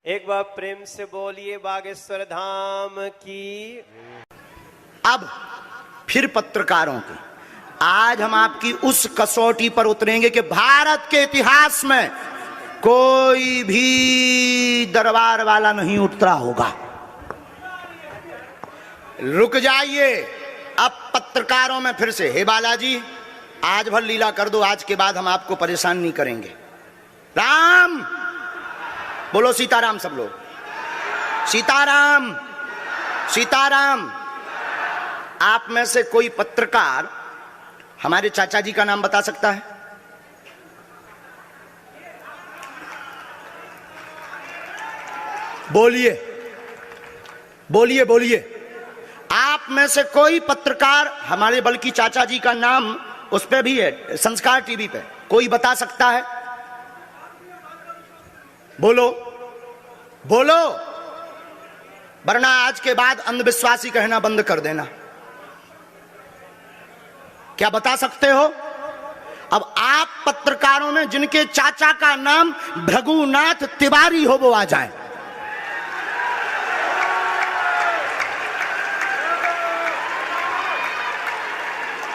एक बार प्रेम से बोलिए बागेश्वर धाम की। अब फिर पत्रकारों की आज हम आपकी उस कसौटी पर उतरेंगे कि भारत के इतिहास में कोई भी दरबार वाला नहीं उतरा होगा। रुक जाइए, अब पत्रकारों में फिर से, हे बालाजी आज भर लीला कर दो, आज के बाद हम आपको परेशान नहीं करेंगे। राम बोलो, सीताराम सब लोग, सीताराम सीताराम। आप में से कोई पत्रकार हमारे चाचा जी का नाम बता सकता है? बोलिए बोलिए बोलिए। आप में से कोई पत्रकार हमारे बल्कि चाचा जी का नाम उस पे भी है, संस्कार टीवी पे, कोई बता सकता है? बोलो बोलो, वरना आज के बाद अंधविश्वासी कहना बंद कर देना। क्या बता सकते हो? अब आप पत्रकारों में जिनके चाचा का नाम भृगुनाथ तिवारी हो वो आ जाए।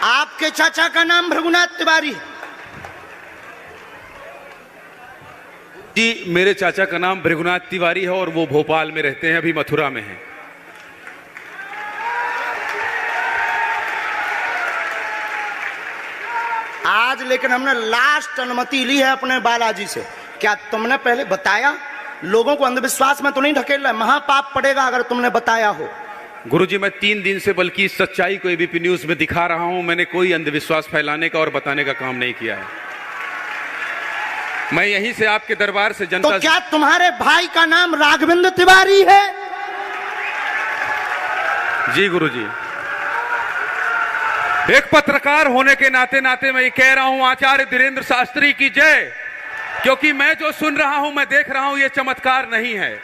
आपके चाचा का नाम भृगुनाथ तिवारी? जी, मेरे चाचा का नाम भृगुनाथ तिवारी है और वो भोपाल में रहते हैं, अभी मथुरा में हैं। आज लेकिन हमने लास्ट अनुमति ली है अपने बालाजी से। क्या तुमने पहले बताया? लोगों को अंधविश्वास में तो नहीं ढकेल रहा, महापाप पड़ेगा अगर तुमने बताया हो। गुरुजी, मैं 3 दिन से बल्कि इस सच्चाई को एबीपी न्यूज में दिखा रहा हूं। मैंने कोई अंधविश्वास फैलाने का और बताने का काम नहीं किया है। मैं यहीं से आपके दरबार से जनता। तो क्या तुम्हारे भाई का नाम राघवेंद्र तिवारी है? जी गुरुजी, एक पत्रकार होने के नाते नाते मैं ये कह रहा हूं, आचार्य धीरेन्द्र शास्त्री की जय। क्योंकि मैं जो सुन रहा हूं, मैं देख रहा हूं, ये चमत्कार नहीं है।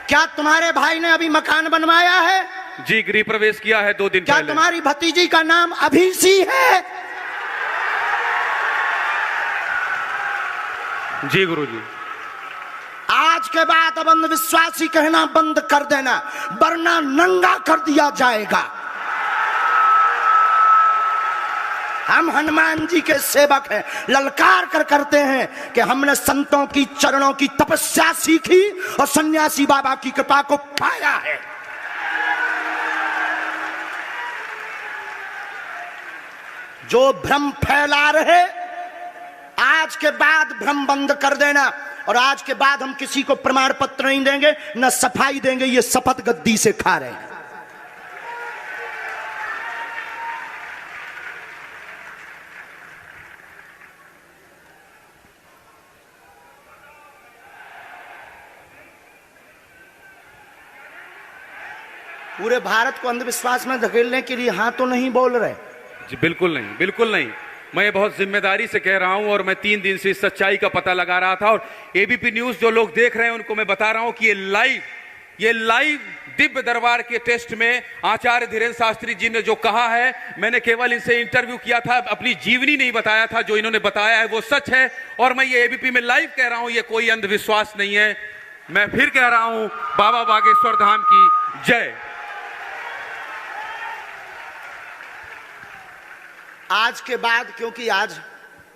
क्या तुम्हारे भाई ने अभी मकान बनवाया है? जी, गृह प्रवेश किया है 2 दिन क्या पहले। तुम्हारी भतीजी का नाम अभिषी है? जी गुरुजी। आज के बाद अब अंधविश्वासी कहना बंद कर देना, वरना नंगा कर दिया जाएगा। हम हनुमान जी के सेवक हैं, ललकार कर करते हैं कि हमने संतों की चरणों की तपस्या सीखी और सन्यासी बाबा की कृपा को पाया है। जो भ्रम फैला रहे, आज के बाद भ्रम बंद कर देना। और आज के बाद हम किसी को प्रमाण पत्र नहीं देंगे, न सफाई देंगे, ये शपथ गद्दी से खा रहे हैं। पूरे भारत को अंधविश्वास में धकेलने के लिए हाँ तो नहीं बोल रहे? जी बिल्कुल नहीं, बिल्कुल नहीं। मैं ये बहुत जिम्मेदारी से कह रहा हूं और मैं 3 दिन से इस सच्चाई का पता लगा रहा था। और एबीपी न्यूज जो लोग देख रहे हैं उनको मैं बता रहा हूं कि ये लाइव दिव्य दरबार के टेस्ट में आचार्य धीरेन्द्र शास्त्री जी ने जो कहा है, मैंने केवल इनसे इंटरव्यू किया था, अपनी जीवनी नहीं बताया था। जो इन्होंने बताया है वो सच है और मैं ये एबीपी में लाइव कह रहा हूं, ये कोई अंधविश्वास नहीं है। मैं फिर कह रहा हूं, बाबा बागेश्वर धाम की जय। आज के बाद, क्योंकि आज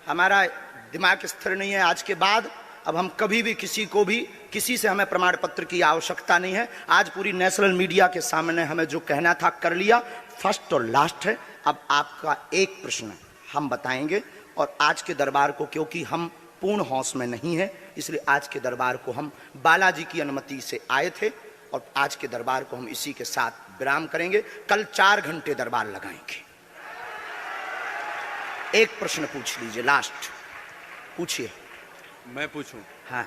हमारा दिमाग स्थिर नहीं है, आज के बाद अब हम कभी भी किसी से हमें प्रमाण पत्र की आवश्यकता नहीं है। आज पूरी नेशनल मीडिया के सामने हमें जो कहना था कर लिया, फर्स्ट और लास्ट है। अब आपका एक प्रश्न हम बताएंगे और आज के दरबार को, क्योंकि हम पूर्ण होश में नहीं है, इसलिए आज के दरबार को हम बालाजी की अनुमति से आए थे और आज के दरबार को हम इसी के साथ विराम करेंगे। कल 4 घंटे दरबार लगाएंगे। एक प्रश्न पूछ लीजिए, लास्ट पूछिए। मैं पूछूं? हाँ।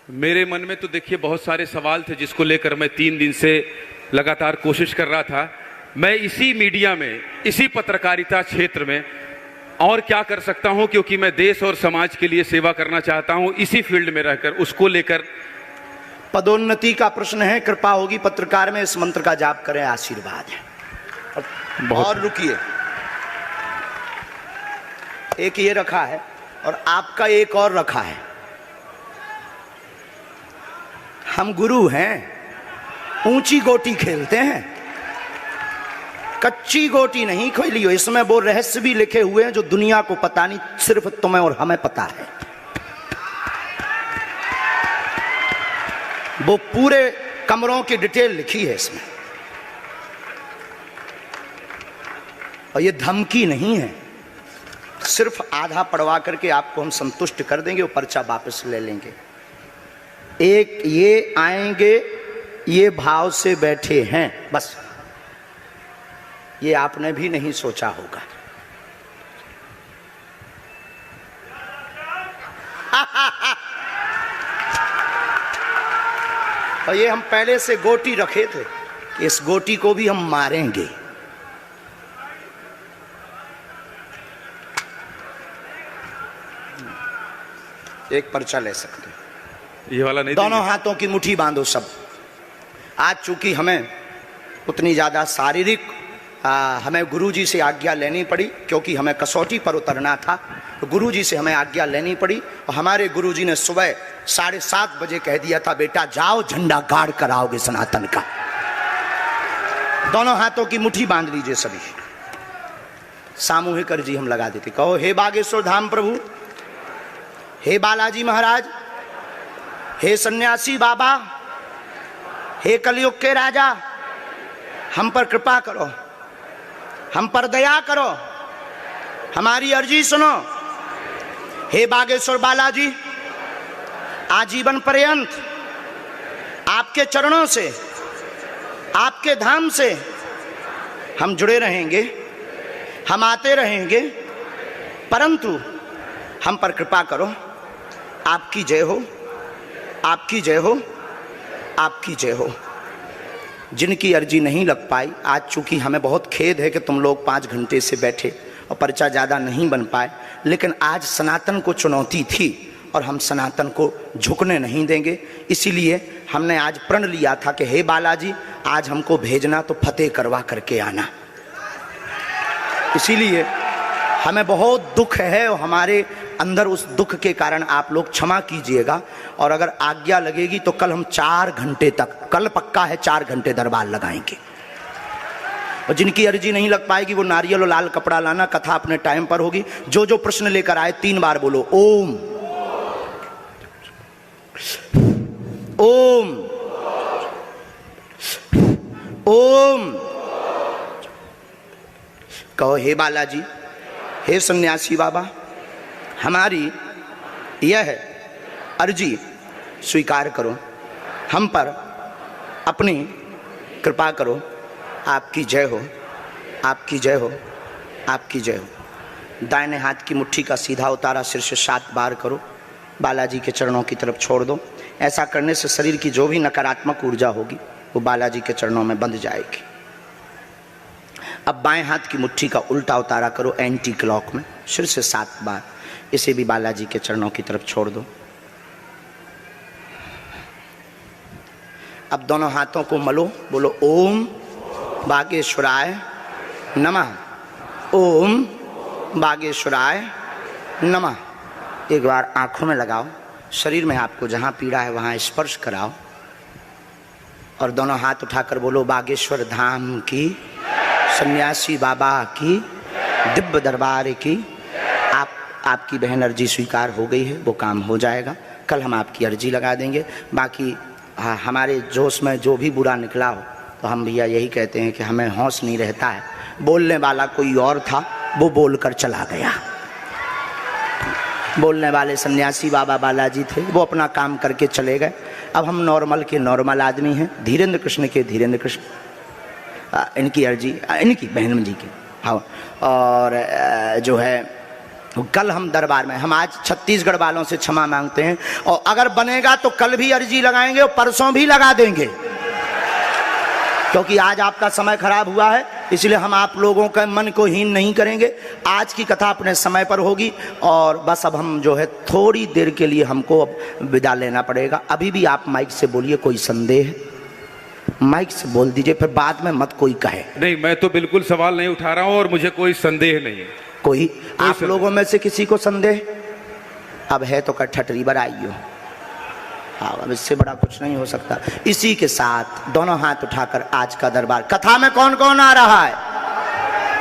मेरे मन में तो देखिए बहुत सारे सवाल थे जिसको लेकर मैं 3 दिन से लगातार कोशिश कर रहा था। मैं इसी मीडिया में, इसी पत्रकारिता क्षेत्र में और क्या कर सकता हूं, क्योंकि मैं देश और समाज के लिए सेवा करना चाहता हूं इसी फील्ड में रहकर, उसको लेकर। पदोन्नति का प्रश्न है, कृपा होगी पत्रकार में इस मंत्र का जाप करें, आशीर्वाद है। और रुकिए, एक ये रखा है और आपका एक और रखा है। हम गुरु हैं, ऊंची गोटी खेलते हैं, कच्ची गोटी नहीं खेली हो। इसमें वो रहस्य भी लिखे हुए हैं जो दुनिया को पता नहीं, सिर्फ तुम्हें और हमें पता है। वो पूरे कमरों की डिटेल लिखी है इसमें, और ये धमकी नहीं है। सिर्फ आधा पढ़वा करके आपको हम संतुष्ट कर देंगे, वो पर्चा वापस ले लेंगे। एक ये आएंगे, ये भाव से बैठे हैं, बस ये आपने भी नहीं सोचा होगा। और ये हम पहले से गोटी रखे थे कि इस गोटी को भी हम मारेंगे। एक पर्चा ले सकते हैं, ये वाला नहीं दोनों देंगे? हाथों की मुट्ठी बांधो सब। आज चूंकि हमें उतनी ज्यादा शारीरिक हमें गुरुजी से आज्ञा लेनी पड़ी, क्योंकि हमें कसौटी पर उतरना था, तो गुरुजी से हमें आज्ञा लेनी पड़ी। और हमारे गुरुजी ने सुबह 7:30 बजे कह दिया था, बेटा जाओ झंडा गाड़ कर आओगे सनातन का। दोनों हाथों की मुट्ठी बांध लीजिए सभी। सामूहिक अर्जी हम लगा देते। कहो, हे बागेश्वर धाम प्रभु, हे बालाजी महाराज, हे सन्यासी बाबा, हे कलयुग के राजा, हम पर कृपा करो, हम पर दया करो, हमारी अर्जी सुनो। हे बागेश्वर बालाजी, आजीवन पर्यंत आपके चरणों से, आपके धाम से हम जुड़े रहेंगे, हम आते रहेंगे, परंतु हम पर कृपा करो। आपकी जय हो, आपकी जय हो, आपकी जय हो। जिनकी अर्जी नहीं लग पाई, आज चूंकि हमें बहुत खेद है कि तुम लोग 5 घंटे से बैठे और पर्चा ज़्यादा नहीं बन पाए, लेकिन आज सनातन को चुनौती थी और हम सनातन को झुकने नहीं देंगे। इसीलिए हमने आज प्रण लिया था कि हे बालाजी, आज हमको भेजना तो फतेह करवा करके आना। इसीलिए हमें बहुत दुख है और हमारे अंदर उस दुख के कारण आप लोग क्षमा कीजिएगा। और अगर आज्ञा लगेगी तो कल हम 4 घंटे तक, कल पक्का है 4 घंटे दरबार लगाएंगे। और जिनकी अर्जी नहीं लग पाएगी वो नारियल और लाल कपड़ा लाना, कथा अपने टाइम पर होगी। जो जो प्रश्न लेकर आए 3 बार बोलो ओम, ओम, ओम। कहो, हे बालाजी, हे सन्यासी बाबा, हमारी यह अर्जी स्वीकार करो, हम पर अपनी कृपा करो। आपकी जय हो, आपकी जय हो, आपकी जय हो। दाहिने हाथ की मुट्ठी का सीधा उतारा सिर से 7 बार करो, बालाजी के चरणों की तरफ छोड़ दो। ऐसा करने से शरीर की जो भी नकारात्मक ऊर्जा होगी वो बालाजी के चरणों में बंध जाएगी। अब बाएं हाथ की मुट्ठी का उल्टा उतारा करो एंटी क्लॉक में, सिर से 7 बार। इसे भी बालाजी के चरणों की तरफ छोड़ दो। अब दोनों हाथों को मलो, बोलो ओम बागेश्वराय नमः, ओम बागेश्वराय नमः। एक बार आंखों में लगाओ, शरीर में आपको जहां पीड़ा है वहां स्पर्श कराओ और दोनों हाथ उठाकर बोलो बागेश्वर धाम की, सन्यासी बाबा की, दिव्य दरबार की। आपकी बहन अर्जी स्वीकार हो गई है, वो काम हो जाएगा। कल हम आपकी अर्जी लगा देंगे। बाकी हमारे जोश में जो भी बुरा निकला हो तो हम भैया यही कहते हैं कि हमें होश नहीं रहता है। बोलने वाला कोई और था, वो बोलकर चला गया। बोलने वाले सन्यासी बाबा बालाजी थे, वो अपना काम करके चले गए। अब हम नॉर्मल के नॉर्मल आदमी हैं, धीरेन्द्र कृष्ण के धीरेन्द्र कृष्ण। इनकी अर्जी, इनकी बहन जी की, हाँ। और जो है कल हम दरबार में, हम आज छत्तीसगढ़ वालों से क्षमा मांगते हैं, और अगर बनेगा तो कल भी अर्जी लगाएंगे और परसों भी लगा देंगे, क्योंकि आज आपका समय खराब हुआ है। इसलिए हम आप लोगों के मन को हीन नहीं करेंगे। आज की कथा अपने समय पर होगी और बस अब हम जो है थोड़ी देर के लिए हमको अब विदा लेना पड़ेगा। अभी भी आप माइक से बोलिए, कोई संदेह माइक से बोल दीजिए, फिर बाद में मत कोई कहे। नहीं, मैं तो बिल्कुल सवाल नहीं उठा रहा हूं और मुझे कोई संदेह नहीं है। कोई आप लोगों में से किसी को संदेह अब है तो ठटरी बर आइयो। उठाओ, अब इससे बड़ा कुछ नहीं हो सकता। इसी के साथ दोनों हाथ उठाकर आज का दरबार, कथा में कौन कौन आ रहा है?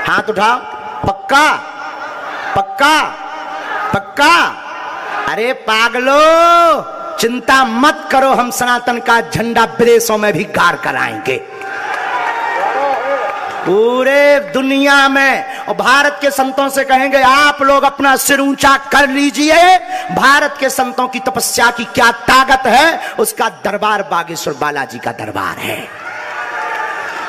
हाथ उठाओ। पक्का पक्का पक्का? अरे पागलो, चिंता मत करो, हम सनातन का झंडा विदेशों में भी गाड़ कर आएंगे, पूरे दुनिया में। और भारत के संतों से कहेंगे आप लोग अपना सिर ऊंचा कर लीजिए, भारत के संतों की तपस्या की क्या ताकत है, उसका दरबार बागेश्वर बालाजी का दरबार है।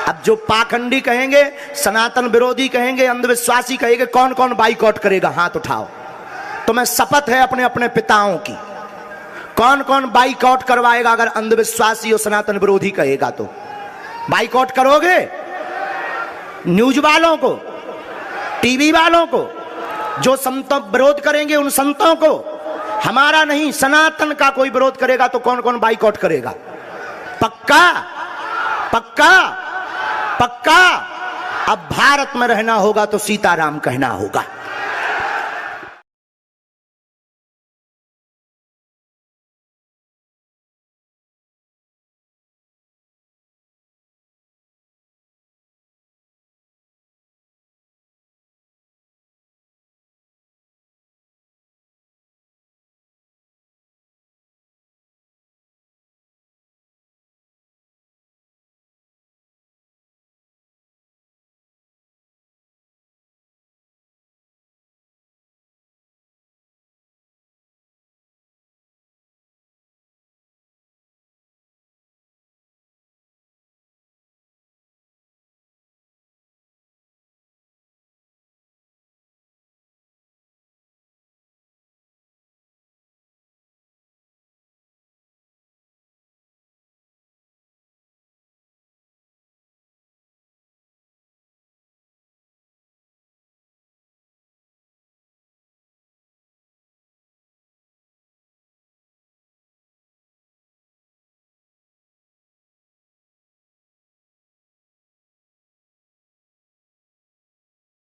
अब जो पाखंडी कहेंगे, सनातन विरोधी कहेंगे, अंधविश्वासी कहेंगे, कौन कौन बाइकआउट करेगा? हाथ उठाओ। तुम्हें शपथ है अपने अपने पिताओं की, कौन कौन बाइकआउट करवाएगा? अगर अंधविश्वासी और सनातन विरोधी कहेगा तो बाइकआउट करोगे? न्यूज वालों को, टीवी वालों को, जो संतों विरोध करेंगे उन संतों को, हमारा नहीं सनातन का कोई विरोध करेगा तो कौन कौन बाइकआउट करेगा? पक्का पक्का पक्का? अब भारत में रहना होगा तो सीताराम कहना होगा।